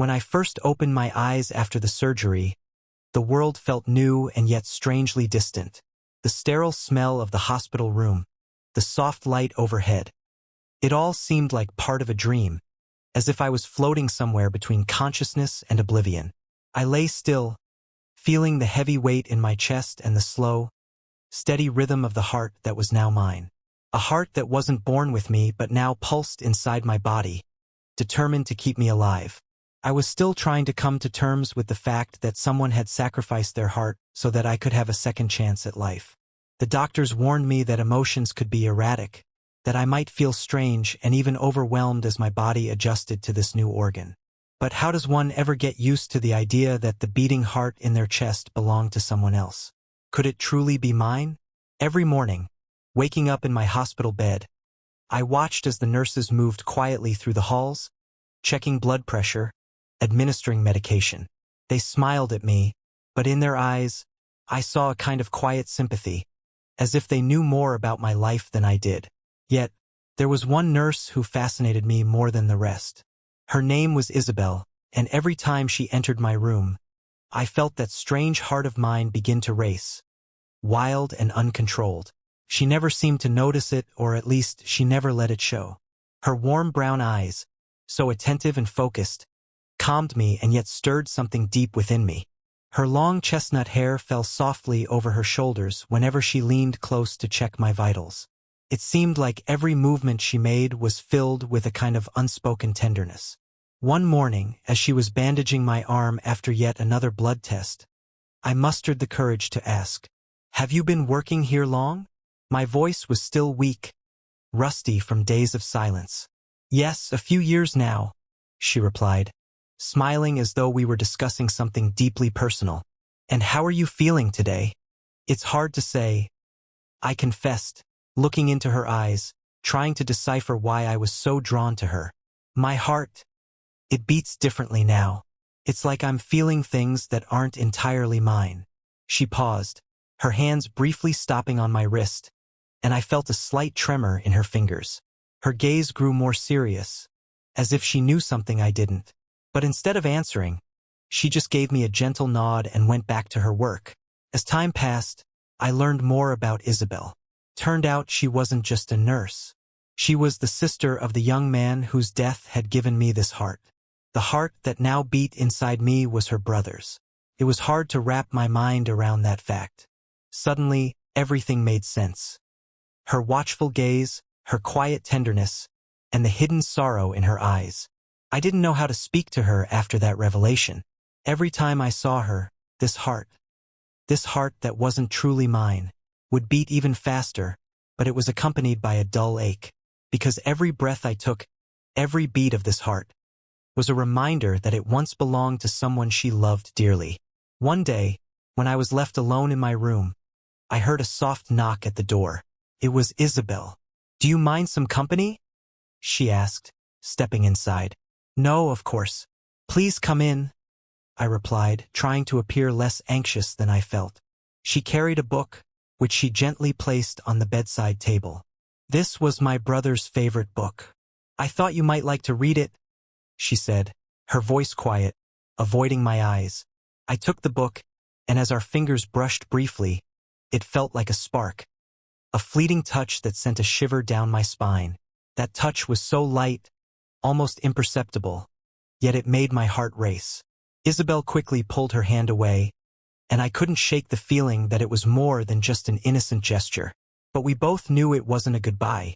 When I first opened my eyes after the surgery, the world felt new and yet strangely distant. The sterile smell of the hospital room, the soft light overhead. It all seemed like part of a dream, as if I was floating somewhere between consciousness and oblivion. I lay still, feeling the heavy weight in my chest and the slow, steady rhythm of the heart that was now mine. A heart that wasn't born with me but now pulsed inside my body, determined to keep me alive. I was still trying to come to terms with the fact that someone had sacrificed their heart so that I could have a second chance at life. The doctors warned me that emotions could be erratic, that I might feel strange and even overwhelmed as my body adjusted to this new organ. But how does one ever get used to the idea that the beating heart in their chest belonged to someone else? Could it truly be mine? Every morning, waking up in my hospital bed, I watched as the nurses moved quietly through the halls, checking blood pressure, administering medication. They smiled at me, but in their eyes, I saw a kind of quiet sympathy, as if they knew more about my life than I did. Yet, there was one nurse who fascinated me more than the rest. Her name was Isabel, and every time she entered my room, I felt that strange heart of mine begin to race, wild and uncontrolled. She never seemed to notice it, or at least she never let it show. Her warm brown eyes, so attentive and focused, calmed me and yet stirred something deep within me. Her long chestnut hair fell softly over her shoulders whenever she leaned close to check my vitals. It seemed like every movement she made was filled with a kind of unspoken tenderness. One morning, as she was bandaging my arm after yet another blood test, I mustered the courage to ask, "Have you been working here long?" My voice was still weak, rusty from days of silence. "Yes, a few years now," she replied, smiling as though we were discussing something deeply personal. "And how are you feeling today?" "It's hard to say," I confessed, looking into her eyes, trying to decipher why I was so drawn to her. "My heart, it beats differently now. It's like I'm feeling things that aren't entirely mine." She paused, her hands briefly stopping on my wrist, and I felt a slight tremor in her fingers. Her gaze grew more serious, as if she knew something I didn't. But instead of answering, she just gave me a gentle nod and went back to her work. As time passed, I learned more about Isabel. Turned out she wasn't just a nurse. She was the sister of the young man whose death had given me this heart. The heart that now beat inside me was her brother's. It was hard to wrap my mind around that fact. Suddenly, everything made sense. Her watchful gaze, her quiet tenderness, and the hidden sorrow in her eyes. I didn't know how to speak to her after that revelation. Every time I saw her, this heart that wasn't truly mine, would beat even faster, but it was accompanied by a dull ache, because every breath I took, every beat of this heart, was a reminder that it once belonged to someone she loved dearly. One day, when I was left alone in my room, I heard a soft knock at the door. It was Isabel. "Do you mind some company?" she asked, stepping inside. "No, of course. Please come in," I replied, trying to appear less anxious than I felt. She carried a book, which she gently placed on the bedside table. "This was my brother's favorite book. I thought you might like to read it," she said, her voice quiet, avoiding my eyes. I took the book, and as our fingers brushed briefly, it felt like a spark. A fleeting touch that sent a shiver down my spine. That touch was so light, almost imperceptible, yet it made my heart race. Isabel quickly pulled her hand away, and I couldn't shake the feeling that it was more than just an innocent gesture. But we both knew it wasn't a goodbye.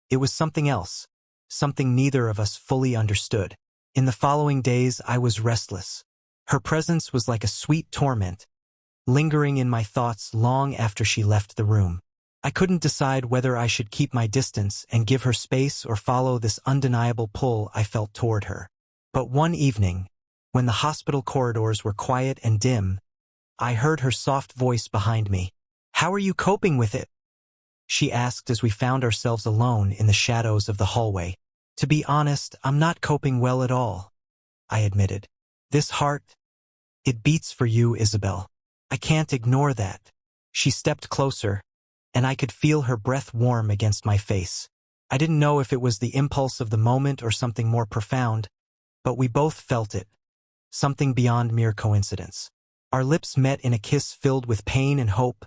It was something else, something neither of us fully understood. In the following days, I was restless. Her presence was like a sweet torment, lingering in my thoughts long after she left the room. I couldn't decide whether I should keep my distance and give her space or follow this undeniable pull I felt toward her. But one evening, when the hospital corridors were quiet and dim, I heard her soft voice behind me. "How are you coping with it?" she asked as we found ourselves alone in the shadows of the hallway. "To be honest, I'm not coping well at all," I admitted. "This heart, it beats for you, Isabel. I can't ignore that." She stepped closer, and I could feel her breath warm against my face. I didn't know if it was the impulse of the moment or something more profound, but we both felt it. something beyond mere coincidence. Our lips met in a kiss filled with pain and hope,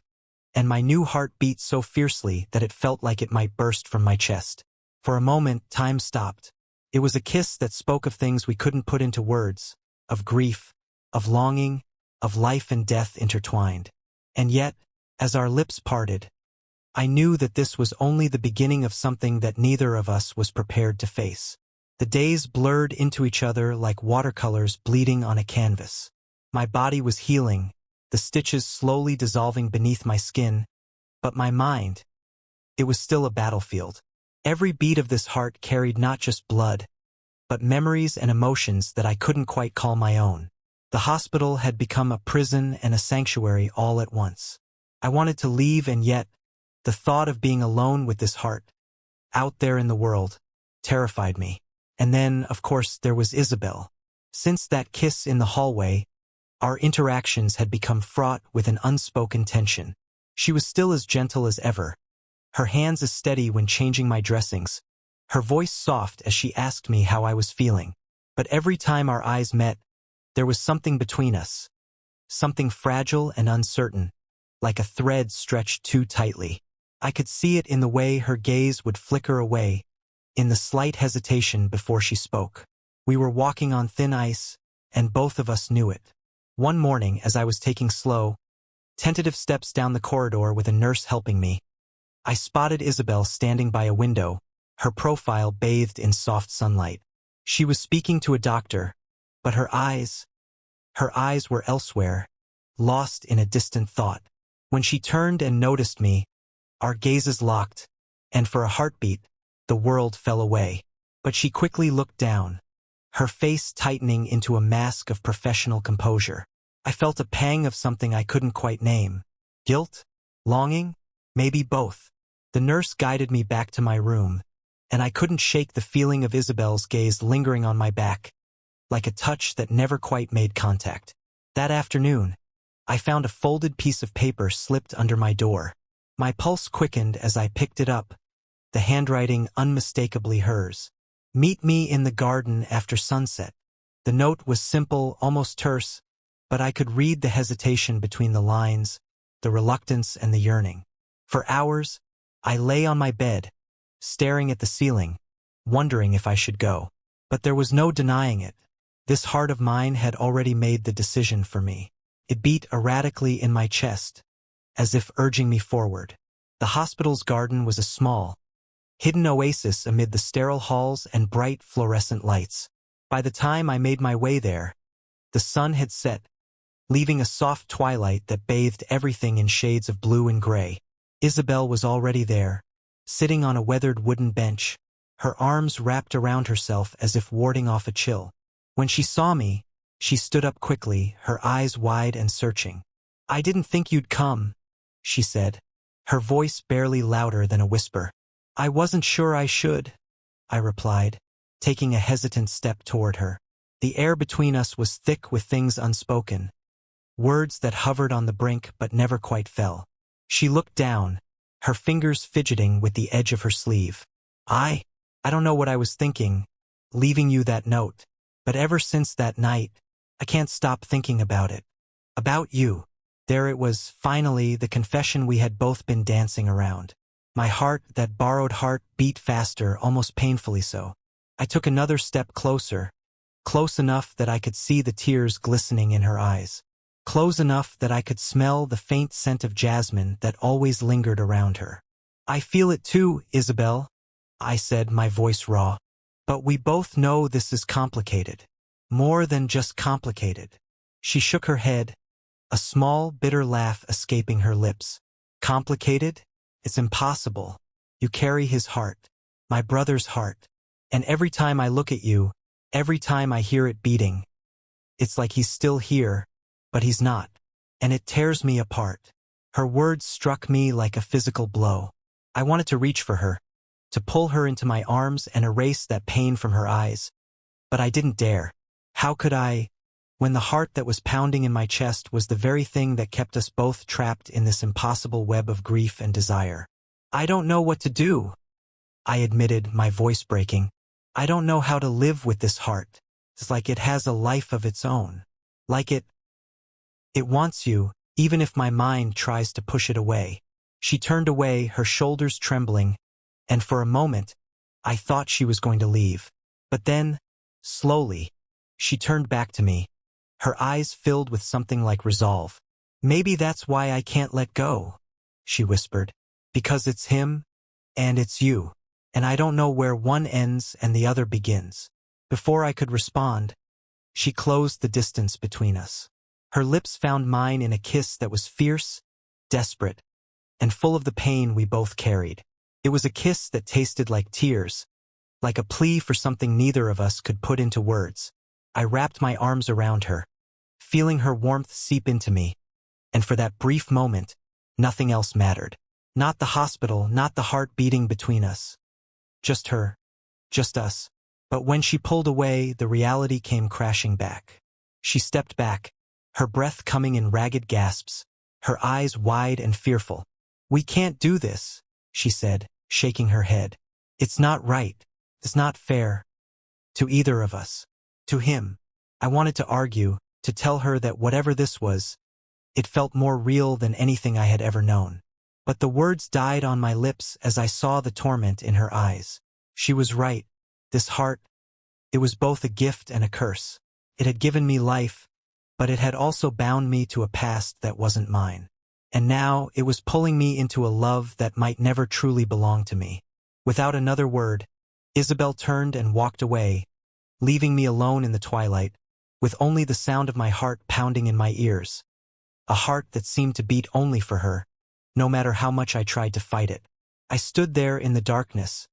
and my new heart beat so fiercely that it felt like it might burst from my chest. For a moment, time stopped. It was a kiss that spoke of things we couldn't put into words, of grief, of longing, of life and death intertwined. And yet, as our lips parted, I knew that this was only the beginning of something that neither of us was prepared to face. The days blurred into each other like watercolors bleeding on a canvas. My body was healing, the stitches slowly dissolving beneath my skin, but my mind, it was still a battlefield. Every beat of this heart carried not just blood, but memories and emotions that I couldn't quite call my own. The hospital had become a prison and a sanctuary all at once. I wanted to leave, and yet, the thought of being alone with this heart, out there in the world, terrified me. And then, of course, there was Isabel. Since that kiss in the hallway, our interactions had become fraught with an unspoken tension. She was still as gentle as ever, her hands as steady when changing my dressings, her voice soft as she asked me how I was feeling. But every time our eyes met, there was something between us, something fragile and uncertain, like a thread stretched too tightly. I could see it in the way her gaze would flicker away, in the slight hesitation before she spoke. We were walking on thin ice, and both of us knew it. One morning, as I was taking slow, tentative steps down the corridor with a nurse helping me, I spotted Isabel standing by a window, her profile bathed in soft sunlight. She was speaking to a doctor, but her eyes were elsewhere, lost in a distant thought. When she turned and noticed me, our gazes locked, and for a heartbeat, the world fell away. But she quickly looked down, her face tightening into a mask of professional composure. I felt a pang of something I couldn't quite name. Guilt? Longing? Maybe both. The nurse guided me back to my room, and I couldn't shake the feeling of Isabel's gaze lingering on my back, like a touch that never quite made contact. That afternoon, I found a folded piece of paper slipped under my door. My pulse quickened as I picked it up, the handwriting unmistakably hers. Meet me in the garden after sunset. The note was simple, almost terse, but I could read the hesitation between the lines, the reluctance and the yearning. For hours, I lay on my bed, staring at the ceiling, wondering if I should go. But there was no denying it. This heart of mine had already made the decision for me. It beat erratically in my chest, as if urging me forward. The hospital's garden was a small, hidden oasis amid the sterile halls and bright fluorescent lights. By the time I made my way there, the sun had set, leaving a soft twilight that bathed everything in shades of blue and gray. Isabel was already there, sitting on a weathered wooden bench, her arms wrapped around herself as if warding off a chill. When she saw me, she stood up quickly, her eyes wide and searching. "I didn't think you'd come," she said, her voice barely louder than a whisper. "I wasn't sure I should," I replied, taking a hesitant step toward her. The air between us was thick with things unspoken, words that hovered on the brink but never quite fell. She looked down, her fingers fidgeting with the edge of her sleeve. I don't know what I was thinking, leaving you that note. But ever since that night, I can't stop thinking about it. About you." There it was, finally, the confession we had both been dancing around. My heart, that borrowed heart, beat faster, almost painfully so. I took another step closer, close enough that I could see the tears glistening in her eyes. Close enough that I could smell the faint scent of jasmine that always lingered around her. "I feel it too, Isabel," I said, my voice raw. "But we both know this is complicated. More than just complicated." She shook her head, a small, bitter laugh escaping her lips. "Complicated? It's impossible. You carry his heart, my brother's heart. And every time I look at you, every time I hear it beating, it's like he's still here, but he's not. And it tears me apart." Her words struck me like a physical blow. I wanted to reach for her, to pull her into my arms and erase that pain from her eyes. But I didn't dare. How could I, when the heart that was pounding in my chest was the very thing that kept us both trapped in this impossible web of grief and desire? "I don't know what to do," I admitted, my voice breaking. "I don't know how to live with this heart." It's like it has a life of its own. Like it wants you, even if my mind tries to push it away. She turned away, her shoulders trembling, and for a moment, I thought she was going to leave. But then, slowly, she turned back to me, her eyes filled with something like resolve. "Maybe that's why I can't let go," she whispered. "Because it's him, and it's you, and I don't know where one ends and the other begins." Before I could respond, she closed the distance between us. Her lips found mine in a kiss that was fierce, desperate, and full of the pain we both carried. It was a kiss that tasted like tears, like a plea for something neither of us could put into words. I wrapped my arms around her, feeling her warmth seep into me, and for that brief moment, nothing else mattered. Not the hospital, not the heart beating between us. Just her, just us. But when she pulled away, the reality came crashing back. She stepped back, her breath coming in ragged gasps, her eyes wide and fearful. "We can't do this," she said, shaking her head. "It's not right. It's not fair. To either of us. To him." I wanted to argue, to tell her that whatever this was, it felt more real than anything I had ever known. But the words died on my lips as I saw the torment in her eyes. She was right. This heart, it was both a gift and a curse. It had given me life, but it had also bound me to a past that wasn't mine. And now it was pulling me into a love that might never truly belong to me. Without another word, Isabel turned and walked away, leaving me alone in the twilight, with only the sound of my heart pounding in my ears. A heart that seemed to beat only for her, no matter how much I tried to fight it. I stood there in the darkness,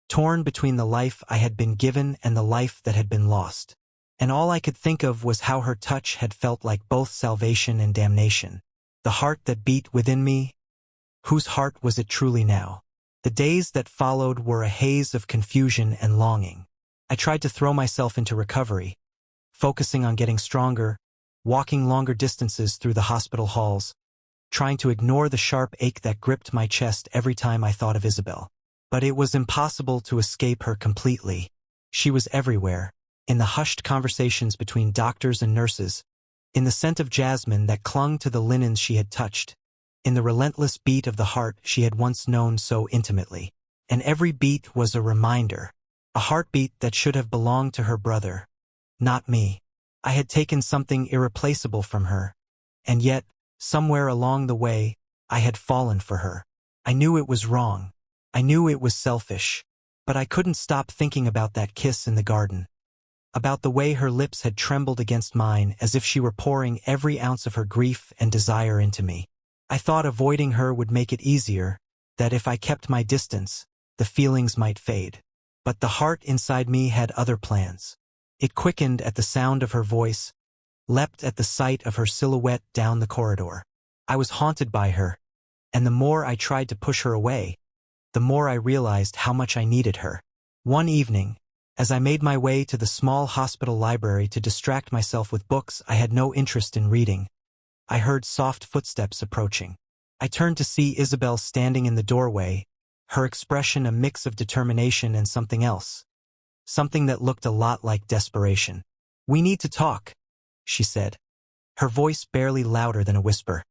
torn between the life I had been given and the life that had been lost. And all I could think of was how her touch had felt like both salvation and damnation. The heart that beat within me, whose heart was it truly now? The days that followed were a haze of confusion and longing. I tried to throw myself into recovery, focusing on getting stronger, walking longer distances through the hospital halls, trying to ignore the sharp ache that gripped my chest every time I thought of Isabel. But it was impossible to escape her completely. She was everywhere, in the hushed conversations between doctors and nurses, in the scent of jasmine that clung to the linens she had touched, in the relentless beat of the heart she had once known so intimately. And every beat was a reminder, a heartbeat that should have belonged to her brother, not me. I had taken something irreplaceable from her, and yet, somewhere along the way, I had fallen for her. I knew it was wrong. I knew it was selfish, but I couldn't stop thinking about that kiss in the garden, about the way her lips had trembled against mine as if she were pouring every ounce of her grief and desire into me. I thought avoiding her would make it easier, that if I kept my distance, the feelings might fade. But the heart inside me had other plans. It quickened at the sound of her voice, leapt at the sight of her silhouette down the corridor. I was haunted by her, and the more I tried to push her away, the more I realized how much I needed her. One evening, as I made my way to the small hospital library to distract myself with books I had no interest in reading, I heard soft footsteps approaching. I turned to see Isabel standing in the doorway, her expression a mix of determination and something else, something that looked a lot like desperation. "We need to talk," she said, her voice barely louder than a whisper,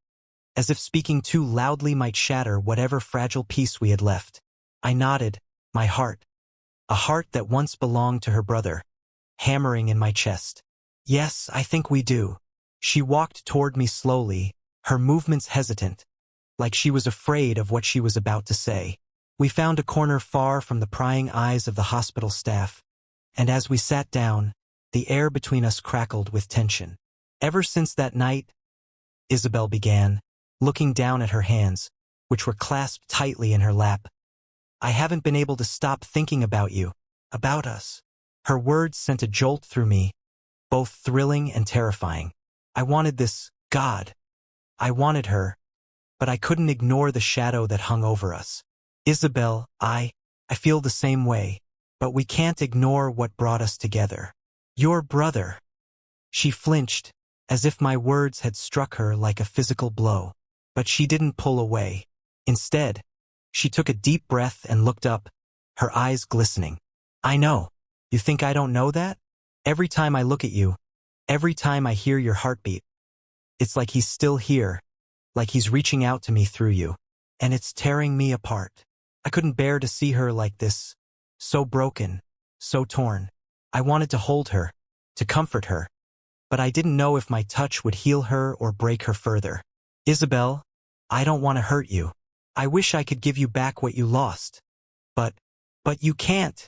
as if speaking too loudly might shatter whatever fragile peace we had left. I nodded, my heart, a heart that once belonged to her brother, hammering in my chest. "Yes, I think we do." She walked toward me slowly, her movements hesitant, like she was afraid of what she was about to say. We found a corner far from the prying eyes of the hospital staff, and as we sat down, the air between us crackled with tension. "Ever since that night," Isabel began, looking down at her hands, which were clasped tightly in her lap, "I haven't been able to stop thinking about you, about us." Her words sent a jolt through me, both thrilling and terrifying. I wanted this, God. I wanted her, but I couldn't ignore the shadow that hung over us. "Isabel, I feel the same way, but we can't ignore what brought us together. Your brother." She flinched, as if my words had struck her like a physical blow. But she didn't pull away. Instead, she took a deep breath and looked up, her eyes glistening. "I know. You think I don't know that?" Every time I look at you, every time I hear your heartbeat, it's like he's still here, like he's reaching out to me through you. And it's tearing me apart. I couldn't bear to see her like this, so broken, so torn. I wanted to hold her, to comfort her, but I didn't know if my touch would heal her or break her further. Isabel, I don't want to hurt you. I wish I could give you back what you lost. But you can't,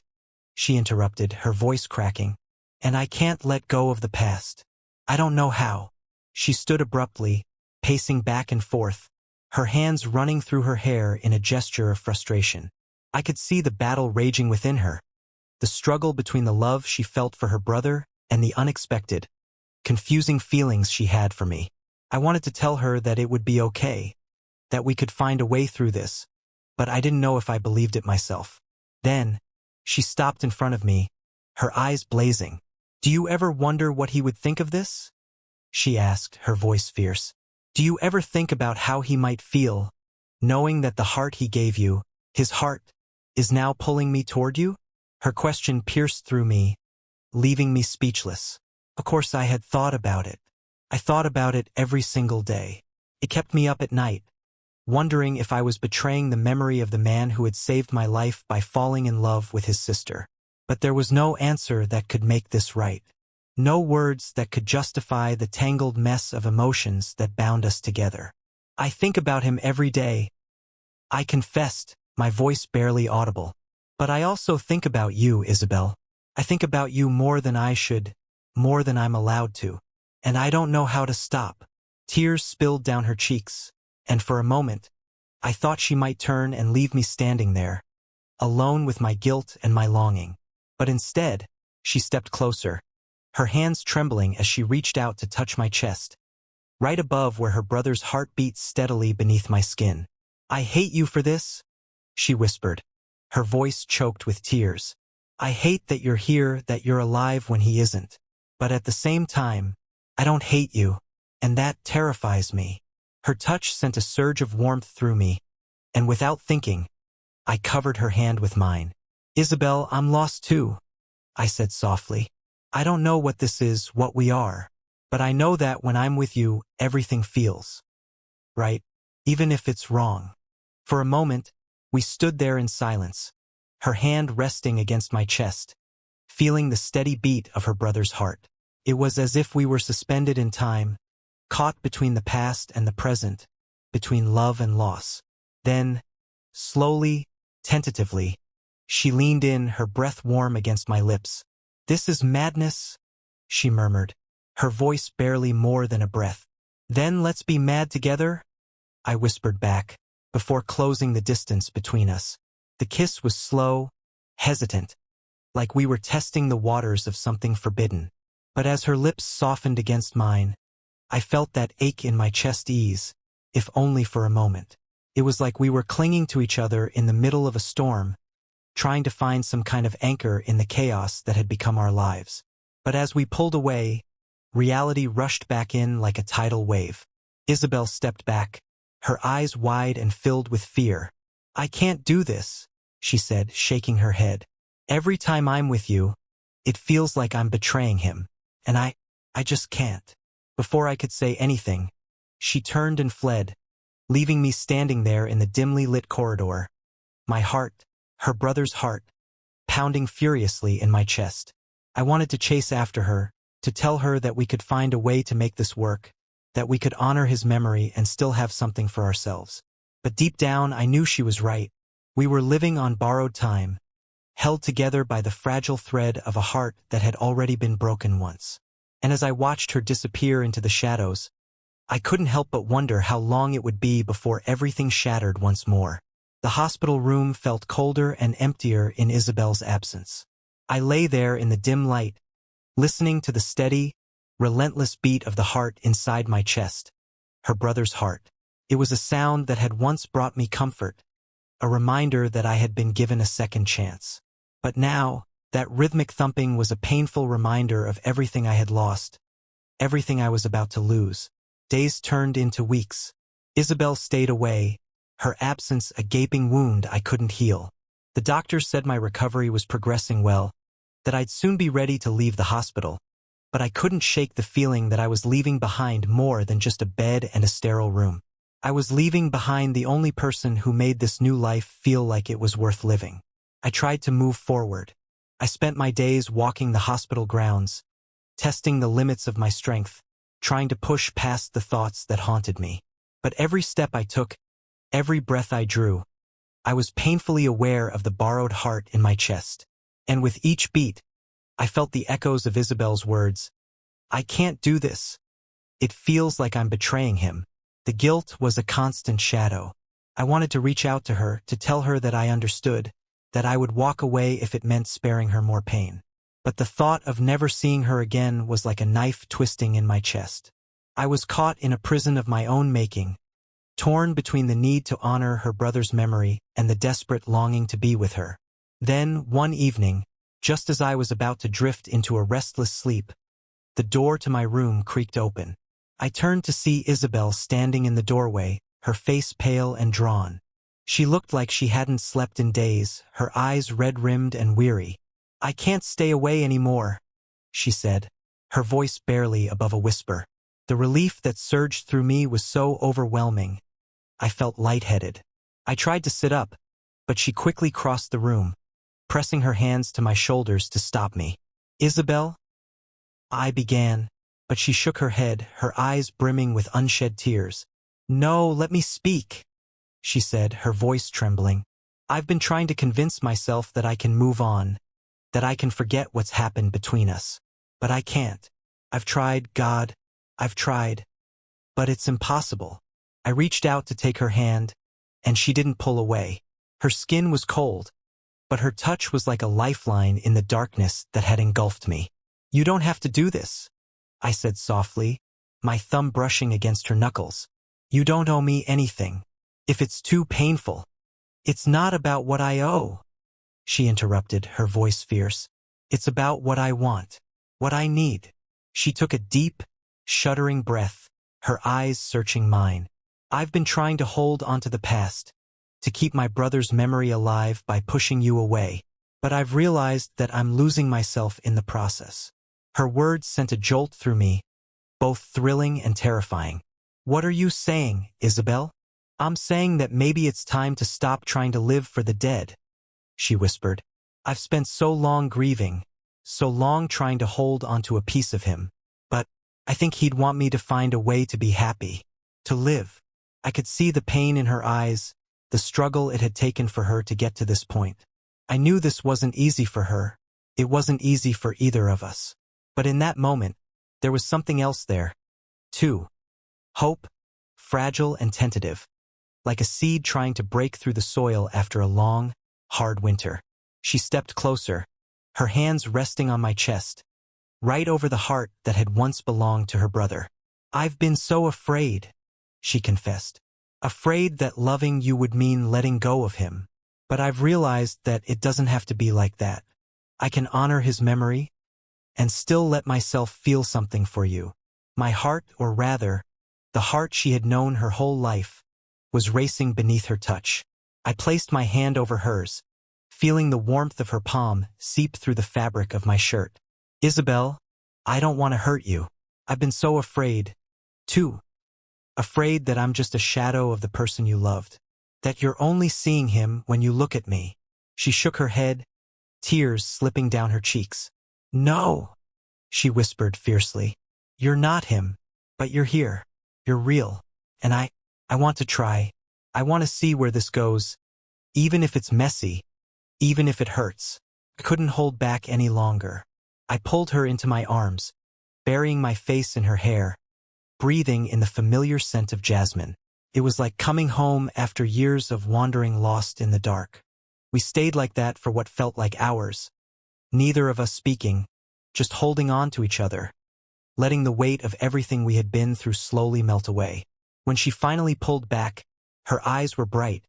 she interrupted, her voice cracking. And I can't let go of the past. I don't know how. She stood abruptly, pacing back and forth, her hands running through her hair in a gesture of frustration. I could see the battle raging within her, the struggle between the love she felt for her brother and the unexpected, confusing feelings she had for me. I wanted to tell her that it would be okay, that we could find a way through this, but I didn't know if I believed it myself. Then, she stopped in front of me, her eyes blazing. "Do you ever wonder what he would think of this?" she asked, her voice fierce. "Do you ever think about how he might feel, knowing that the heart he gave you, his heart, is now pulling me toward you?" Her question pierced through me, leaving me speechless. Of course I had thought about it. I thought about it every single day. It kept me up at night, wondering if I was betraying the memory of the man who had saved my life by falling in love with his sister. But there was no answer that could make this right. No words that could justify the tangled mess of emotions that bound us together. "I think about him every day," I confessed, my voice barely audible. "But I also think about you, Isabel. I think about you more than I should, more than I'm allowed to. And I don't know how to stop." Tears spilled down her cheeks, and for a moment, I thought she might turn and leave me standing there, alone with my guilt and my longing. But instead, she stepped closer, her hands trembling as she reached out to touch my chest, right above where her brother's heart beat steadily beneath my skin. "I hate you for this," she whispered, her voice choked with tears. "I hate that you're here, that you're alive when he isn't. But at the same time, I don't hate you, and that terrifies me." Her touch sent a surge of warmth through me, and without thinking, I covered her hand with mine. "Isabel, I'm lost too," I said softly. "I don't know what this is, what we are, but I know that when I'm with you, everything feels right, even if it's wrong." For a moment, we stood there in silence, her hand resting against my chest, feeling the steady beat of her brother's heart. It was as if we were suspended in time, caught between the past and the present, between love and loss. Then, slowly, tentatively, she leaned in, her breath warm against my lips. "This is madness," she murmured, her voice barely more than a breath. "Then let's be mad together," I whispered back, before closing the distance between us. The kiss was slow, hesitant, like we were testing the waters of something forbidden. But as her lips softened against mine, I felt that ache in my chest ease, if only for a moment. It was like we were clinging to each other in the middle of a storm, trying to find some kind of anchor in the chaos that had become our lives. But as we pulled away, reality rushed back in like a tidal wave. Isabel stepped back, her eyes wide and filled with fear. "I can't do this," she said, shaking her head. "Every time I'm with you, it feels like I'm betraying him, and I just can't." Before I could say anything, she turned and fled, leaving me standing there in the dimly lit corridor, my heart, her brother's heart, pounding furiously in my chest. I wanted to chase after her, to tell her that we could find a way to make this work, that we could honor his memory and still have something for ourselves. But deep down, I knew she was right. We were living on borrowed time, held together by the fragile thread of a heart that had already been broken once. And as I watched her disappear into the shadows, I couldn't help but wonder how long it would be before everything shattered once more. The hospital room felt colder and emptier in Isabel's absence. I lay there in the dim light, listening to the steady, relentless beat of the heart inside my chest, her brother's heart. It was a sound that had once brought me comfort, a reminder that I had been given a second chance. But now, that rhythmic thumping was a painful reminder of everything I had lost, everything I was about to lose. Days turned into weeks. Isabel stayed away, her absence a gaping wound I couldn't heal. The doctors said my recovery was progressing well, that I'd soon be ready to leave the hospital. But I couldn't shake the feeling that I was leaving behind more than just a bed and a sterile room. I was leaving behind the only person who made this new life feel like it was worth living. I tried to move forward. I spent my days walking the hospital grounds, testing the limits of my strength, trying to push past the thoughts that haunted me. But every step I took, every breath I drew, I was painfully aware of the borrowed heart in my chest. And with each beat, I felt the echoes of Isabel's words. I can't do this. It feels like I'm betraying him. The guilt was a constant shadow. I wanted to reach out to her, to tell her that I understood, that I would walk away if it meant sparing her more pain. But the thought of never seeing her again was like a knife twisting in my chest. I was caught in a prison of my own making, torn between the need to honor her brother's memory and the desperate longing to be with her. Then, one evening, just as I was about to drift into a restless sleep, the door to my room creaked open. I turned to see Isabel standing in the doorway, her face pale and drawn. She looked like she hadn't slept in days, her eyes red-rimmed and weary. "I can't stay away anymore," she said, her voice barely above a whisper. The relief that surged through me was so overwhelming. I felt lightheaded. I tried to sit up, but she quickly crossed the room, pressing her hands to my shoulders to stop me. "Isabel?" I began, but she shook her head, her eyes brimming with unshed tears. "No, let me speak," she said, her voice trembling. "I've been trying to convince myself that I can move on, that I can forget what's happened between us. But I can't. I've tried, God, I've tried. But it's impossible." I reached out to take her hand, and she didn't pull away. Her skin was cold, but her touch was like a lifeline in the darkness that had engulfed me. "You don't have to do this," I said softly, my thumb brushing against her knuckles. "You don't owe me anything. If it's too painful." "It's not about what I owe," she interrupted, her voice fierce. "It's about what I want, what I need." She took a deep, shuddering breath, her eyes searching mine. "I've been trying to hold onto the past, to keep my brother's memory alive by pushing you away, but I've realized that I'm losing myself in the process." Her words sent a jolt through me, both thrilling and terrifying. "What are you saying, Isabel?" "I'm saying that maybe it's time to stop trying to live for the dead," she whispered. "I've spent so long grieving, so long trying to hold onto a piece of him. But I think he'd want me to find a way to be happy, to live." I could see the pain in her eyes, the struggle it had taken for her to get to this point. I knew this wasn't easy for her. It wasn't easy for either of us. But in that moment, there was something else there, too. Hope, fragile and tentative, like a seed trying to break through the soil after a long, hard winter. She stepped closer, her hands resting on my chest, right over the heart that had once belonged to her brother. "I've been so afraid," she confessed. "Afraid that loving you would mean letting go of him. But I've realized that it doesn't have to be like that. I can honor his memory and still let myself feel something for you." My heart, or rather, the heart she had known her whole life, was racing beneath her touch. I placed my hand over hers, feeling the warmth of her palm seep through the fabric of my shirt. "Isabel, I don't want to hurt you. I've been so afraid, too. Afraid that I'm just a shadow of the person you loved. That you're only seeing him when you look at me." She shook her head, tears slipping down her cheeks. "No," she whispered fiercely. "You're not him, but you're here. You're real. And I want to try. I want to see where this goes, even if it's messy, even if it hurts." I couldn't hold back any longer. I pulled her into my arms, burying my face in her hair, breathing in the familiar scent of jasmine. It was like coming home after years of wandering lost in the dark. We stayed like that for what felt like hours, neither of us speaking, just holding on to each other, letting the weight of everything we had been through slowly melt away. When she finally pulled back, her eyes were bright,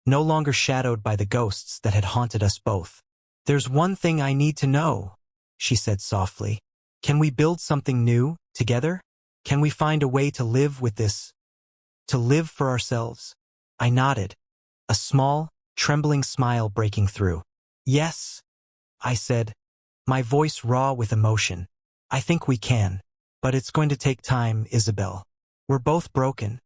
no longer shadowed by the ghosts that had haunted us both. "There's one thing I need to know," she said softly. "Can we build something new, together? Can we find a way to live with this, to live for ourselves?" I nodded, a small, trembling smile breaking through. "Yes," I said, my voice raw with emotion. I think we can. But it's going to take time, Isabel. We're both broken.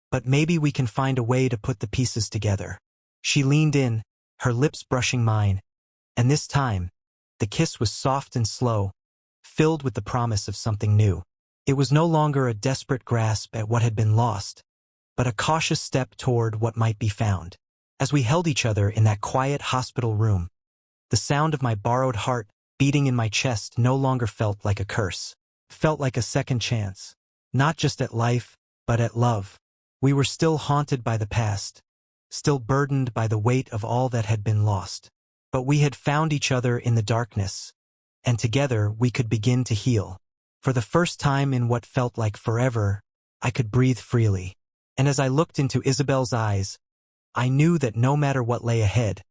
But maybe we can find a way to put the pieces together. She leaned in, her lips brushing mine, and this time, the kiss was soft and slow, filled with the promise of something new. It was no longer a desperate grasp at what had been lost, but a cautious step toward what might be found. As we held each other in that quiet hospital room, the sound of my borrowed heart beating in my chest no longer felt like a curse. Felt like a second chance. Not just at life, but at love. We were still haunted by the past, still burdened by the weight of all that had been lost. But we had found each other in the darkness, and together we could begin to heal. For the first time in what felt like forever, I could breathe freely. And as I looked into Isabel's eyes, I knew that no matter what lay ahead,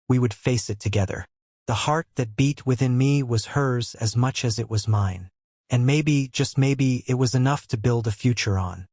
we would face it together. The heart that beat within me was hers as much as it was mine. And maybe, just maybe, it was enough to build a future on.